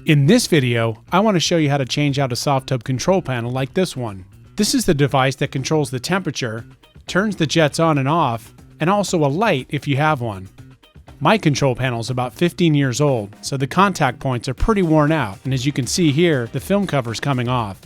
In this video, I want to show you how to change out a Softub control panel like this one. This is the device that controls the temperature, turns the jets on and off, and also a light if you have one. My control panel is about 15 years old, so the contact points are pretty worn out, and as you can see here, the film cover is coming off.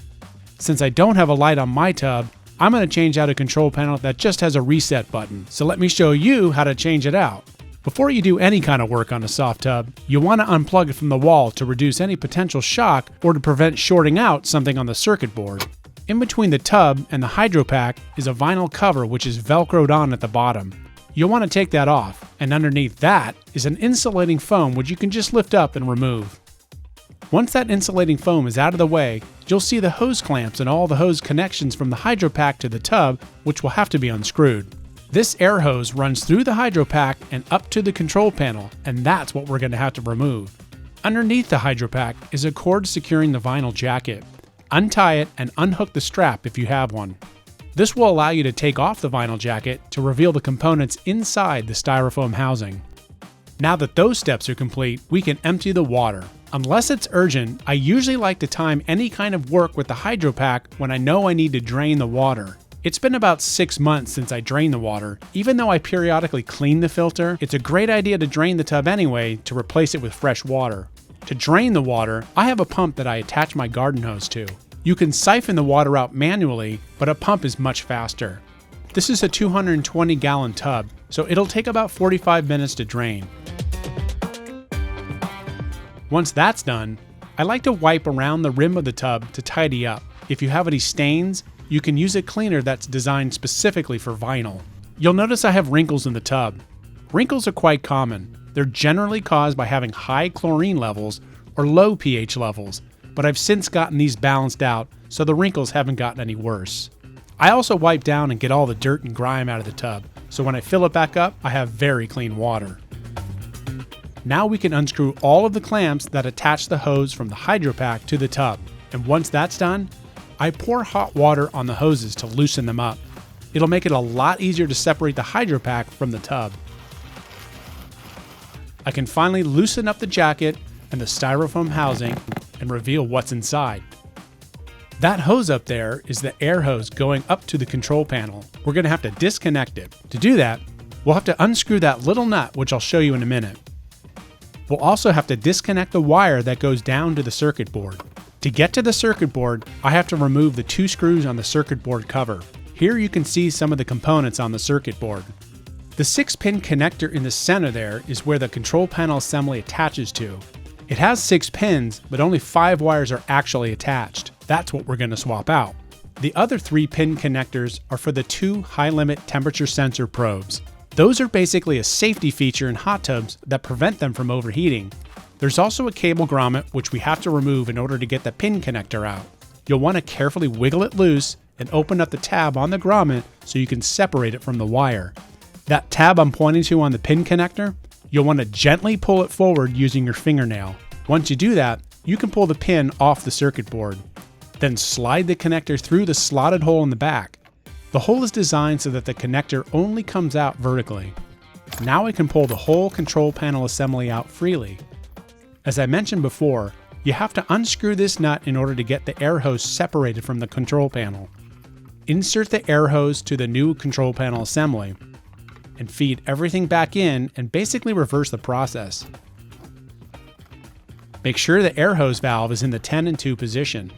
Since I don't have a light on my tub, I'm going to change out a control panel that just has a reset button, so let me show you how to change it out. Before you do any kind of work on a Softub, you want to unplug it from the wall to reduce any potential shock or to prevent shorting out something on the circuit board. In between the tub and the hydro pack is a vinyl cover which is velcroed on at the bottom. You'll want to take that off, and underneath that is an insulating foam which you can just lift up and remove. Once that insulating foam is out of the way, you'll see the hose clamps and all the hose connections from the hydro pack to the tub, which will have to be unscrewed. This air hose runs through the hydro pack and up to the control panel, and that's what we're going to have to remove. Underneath the hydro pack is a cord securing the vinyl jacket. Untie it and unhook the strap if you have one. This will allow you to take off the vinyl jacket to reveal the components inside the styrofoam housing. Now that those steps are complete, we can empty the water. Unless it's urgent, I usually like to time any kind of work with the hydro pack when I know I need to drain the water. It's been about 6 months since I drained the water. Even though I periodically clean the filter, it's a great idea to drain the tub anyway to replace it with fresh water. To drain the water, I have a pump that I attach my garden hose to. You can siphon the water out manually, but a pump is much faster. This is a 220-gallon tub, so it'll take about 45 minutes to drain. Once that's done, I like to wipe around the rim of the tub to tidy up. If you have any stains, you can use a cleaner that's designed specifically for vinyl. You'll notice I have wrinkles in the tub. Wrinkles are quite common. They're generally caused by having high chlorine levels or low pH levels, but I've since gotten these balanced out so the wrinkles haven't gotten any worse. I also wipe down and get all the dirt and grime out of the tub, so when I fill it back up, I have very clean water. Now we can unscrew all of the clamps that attach the hose from the hydro pack to the tub, and once that's done, I pour hot water on the hoses to loosen them up. It'll make it a lot easier to separate the hydro pack from the tub. I can finally loosen up the jacket and the styrofoam housing and reveal what's inside. That hose up there is the air hose going up to the control panel. We're going to have to disconnect it. To do that, we'll have to unscrew that little nut, which I'll show you in a minute. We'll also have to disconnect the wire that goes down to the circuit board. To get to the circuit board, I have to remove the 2 screws on the circuit board cover. Here you can see some of the components on the circuit board. The 6-pin connector in the center there is where the control panel assembly attaches to. It has 6 pins, but only 5 wires are actually attached. That's what we're going to swap out. The other 3-pin connectors are for the 2 high-limit temperature sensor probes. Those are basically a safety feature in hot tubs that prevent them from overheating. There's also a cable grommet which we have to remove in order to get the pin connector out. You'll want to carefully wiggle it loose and open up the tab on the grommet so you can separate it from the wire. That tab I'm pointing to on the pin connector, you'll want to gently pull it forward using your fingernail. Once you do that, you can pull the pin off the circuit board. Then slide the connector through the slotted hole in the back. The hole is designed so that the connector only comes out vertically. Now I can pull the whole control panel assembly out freely. As I mentioned before, you have to unscrew this nut in order to get the air hose separated from the control panel. Insert the air hose to the new control panel assembly and feed everything back in and basically reverse the process. Make sure the air hose valve is in the 10 and 2 position.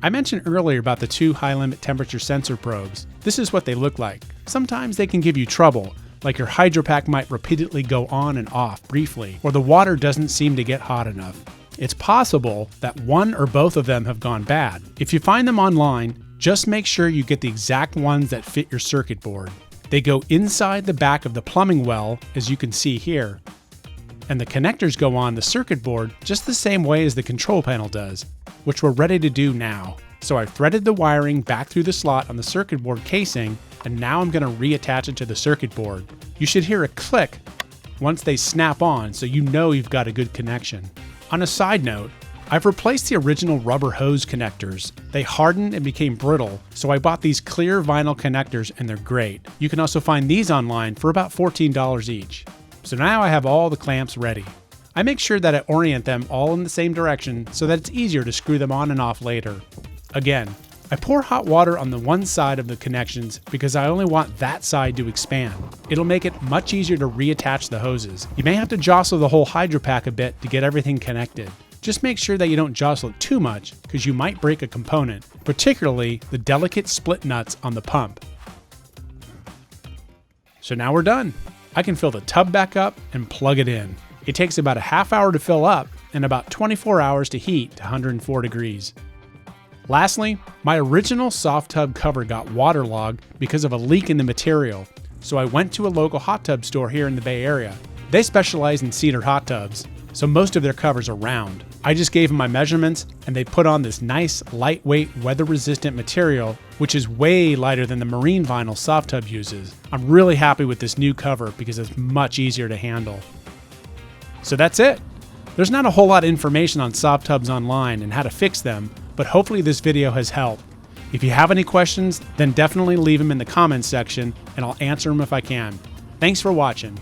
I mentioned earlier about the 2 high-limit temperature sensor probes. This is what they look like. Sometimes they can give you trouble, like your hydro pack might repeatedly go on and off briefly, or the water doesn't seem to get hot enough. It's possible that one or both of them have gone bad. If you find them online, just make sure you get the exact ones that fit your circuit board. They go inside the back of the plumbing well, as you can see here, and the connectors go on the circuit board just the same way as the control panel does, which we're ready to do now. So I've threaded the wiring back through the slot on the circuit board casing, and now I'm going to reattach it to the circuit board. You should hear a click once they snap on, so you know you've got a good connection. On a side note, I've replaced the original rubber hose connectors. They hardened and became brittle, so I bought these clear vinyl connectors and they're great. You can also find these online for about $14 each. So now I have all the clamps ready. I make sure that I orient them all in the same direction so that it's easier to screw them on and off later. Again, I pour hot water on the one side of the connections because I only want that side to expand. It'll make it much easier to reattach the hoses. You may have to jostle the whole hydro pack a bit to get everything connected. Just make sure that you don't jostle it too much because you might break a component, particularly the delicate split nuts on the pump. So now we're done. I can fill the tub back up and plug it in. It takes about a half hour to fill up and about 24 hours to heat to 104 degrees. Lastly, my original Softub cover got waterlogged because of a leak in the material, so I went to a local hot tub store here in the Bay Area. They specialize in cedar hot tubs, so most of their covers are round. I just gave them my measurements and they put on this nice, lightweight, weather-resistant material, which is way lighter than the marine vinyl Softub uses. I'm really happy with this new cover because it's much easier to handle. So that's it. There's not a whole lot of information on Softubs online and how to fix them, but hopefully this video has helped. If you have any questions, then definitely leave them in the comments section and I'll answer them if I can. Thanks for watching.